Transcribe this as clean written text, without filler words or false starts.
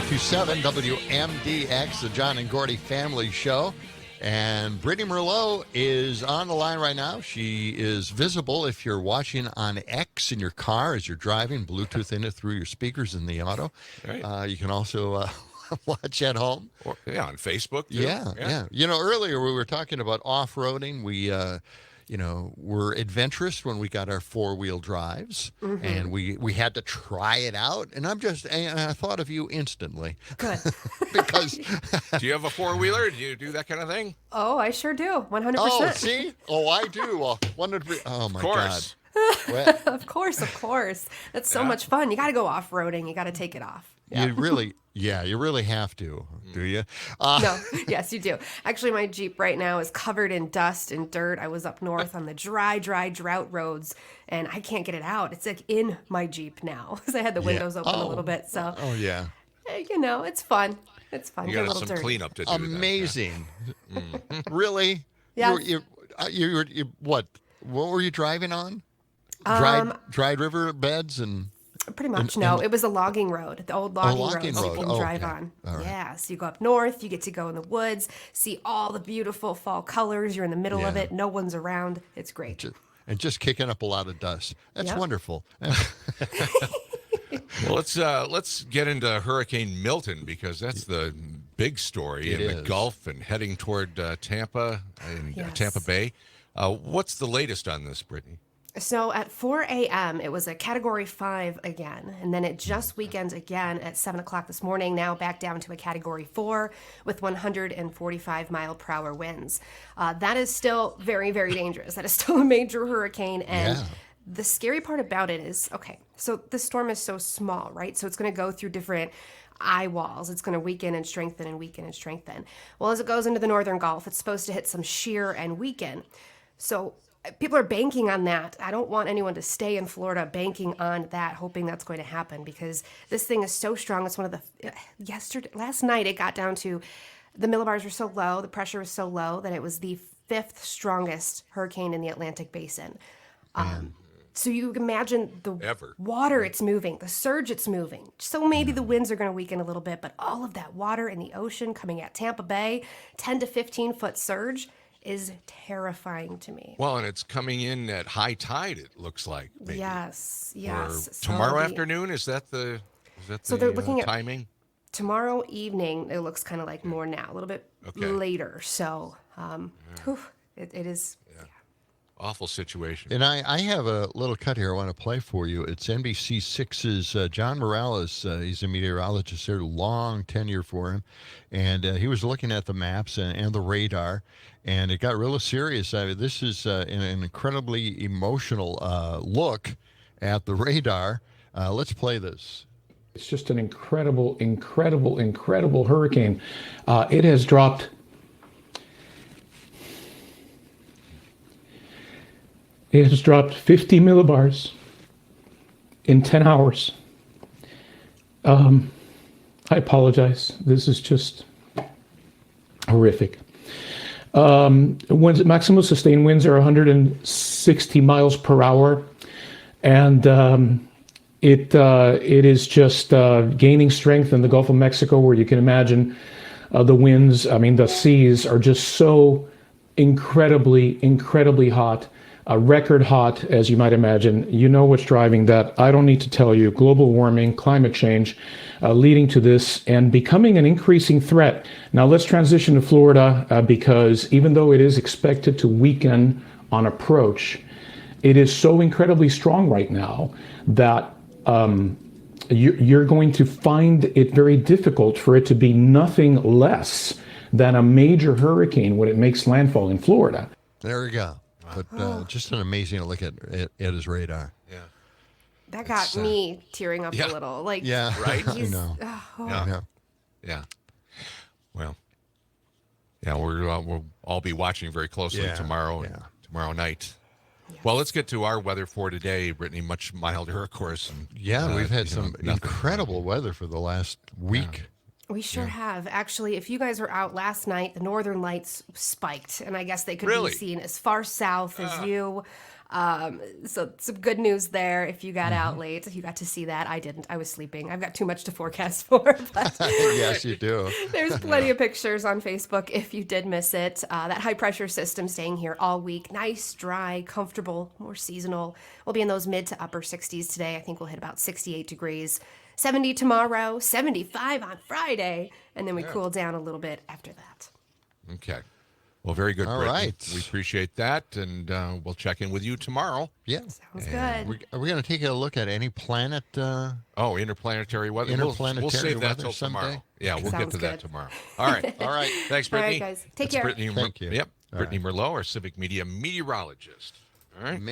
27 WMDX, the John and Gordy Family Show. And Brittany Merlot is on the line right now. She is visible if you're watching on X in your car as you're driving, Bluetooth in it through your speakers in the auto. Right. You can also watch at home. Or, on Facebook, too. Yeah. You know, earlier we were talking about off-roading. We're adventurous when we got our four-wheel drives, and we had to try it out. And I thought of you instantly. Good. Because Do you have a four-wheeler? Do you do that kind of thing? Oh, I sure do. 100%. oh, see, I do. 100. Oh my Of course. God. Well, Of course. That's so much fun. You got to go off-roading. You got to take it off. you really have to, do you? No, yes, you do. Actually, my Jeep right now is covered in dust and dirt. I was up north on the dry drought roads, and I can't get it out. It's like in my Jeep now because I had the windows open a little bit. So, Oh yeah. it's fun. It's fun. You Get a got little some dirty. cleanup to do. Amazing. Really? Yes. You what were you driving on? Dried river beds and. Pretty much, no. It was a logging road, the old logging logging roads road. people drive Okay. on. All right. Yeah, so you go up north, you get to go in the woods, see all the beautiful fall colors. You're in the middle of Yeah. it. No one's around. It's great. And just kicking up a lot of dust. That's Yep. wonderful. Well, let's get into Hurricane Milton because that's the big story It in the is. Gulf and heading toward Tampa and Yes. Tampa Bay. What's the latest on this, Brittany? So at 4 a.m., it was a Category 5 again, and then it just weekends again at 7 o'clock this morning, now back down to a Category 4 with 145-mile-per-hour winds. That is still very, very dangerous. That is still a major hurricane, and Yeah. the scary part about it is, okay, so the storm is so small, right? So it's going to go through different eye walls. It's going to weaken and strengthen and weaken and strengthen. Well, as it goes into the northern Gulf, it's supposed to hit some shear and weaken. So people are banking on that. I don't want anyone to stay in Florida banking on that, hoping that's going to happen because this thing is so strong. It's one of the last night it got down to the millibars were so low, the pressure was so low that it was the 5th strongest hurricane in the Atlantic basin. So you imagine the water it's moving, the surge it's moving. So maybe the winds are going to weaken a little bit, but all of that water in the ocean coming at Tampa Bay, 10 to 15 foot surge is terrifying to me. Well, and it's coming in at high tide, it looks like. Maybe. Yes. Or So tomorrow afternoon, is that the they're looking at timing? tomorrow evening. It looks kind of like more now, a little bit later. So it is. Awful situation. And I have a little cut here I want to play for you. It's NBC6's John Morales. He's a meteorologist there, long tenure for him. And he was looking at the maps and the radar, and it got real serious. This is an incredibly emotional look at the radar. Let's play this. It's just an incredible hurricane. It has dropped. It has dropped 50 millibars in 10 hours. I apologize. This is just horrific. Maximum sustained winds are 160 miles per hour, and it is just gaining strength in the Gulf of Mexico, where you can imagine the winds. The seas are just so incredibly hot. Record hot, as you might imagine. You know what's driving that. I don't need to tell you. Global warming, climate change, leading to this and becoming an increasing threat. Now let's transition to Florida because even though it is expected to weaken on approach, it is so incredibly strong right now that you're going to find it very difficult for it to be nothing less than a major hurricane when it makes landfall in Florida. There we go. But just an amazing look at his radar. Yeah. That got me tearing up a little. Like, Yeah, right? I know. Yeah. Well, yeah, we'll all be watching very closely tomorrow night. Yes. Well, let's get to our weather for today, Brittany. Much milder, of course. And, we've had some incredible weather for the last week. We sure have. Actually, if you guys were out last night, the northern lights spiked, and I guess they could be seen as far south as you. So some good news there if you got out late, if you got to see that. I didn't. I was sleeping. I've got too much to forecast for, but Yes, you do. there's plenty of pictures on Facebook if you did miss it. That high pressure system staying here all week. Nice, dry, comfortable, more seasonal. We'll be in those mid to upper 60s today. I think we'll hit about 68 degrees. 70 tomorrow, 75 on Friday, and then we cool down a little bit after that. Okay. Well, very good, All Brittany. right. We appreciate that, and we'll check in with you tomorrow. Yeah. Sounds good. Are we going to take a look at any planet? Interplanetary weather. Interplanetary we'll save that weather till tomorrow. someday? Yeah, we'll get Sounds to that good. tomorrow. All right. All right. Thanks, All Brittany. right, guys. Take That's care. Brittany, Thank you. Yep. All Brittany Merlot, our civic media meteorologist. All right. Amazing.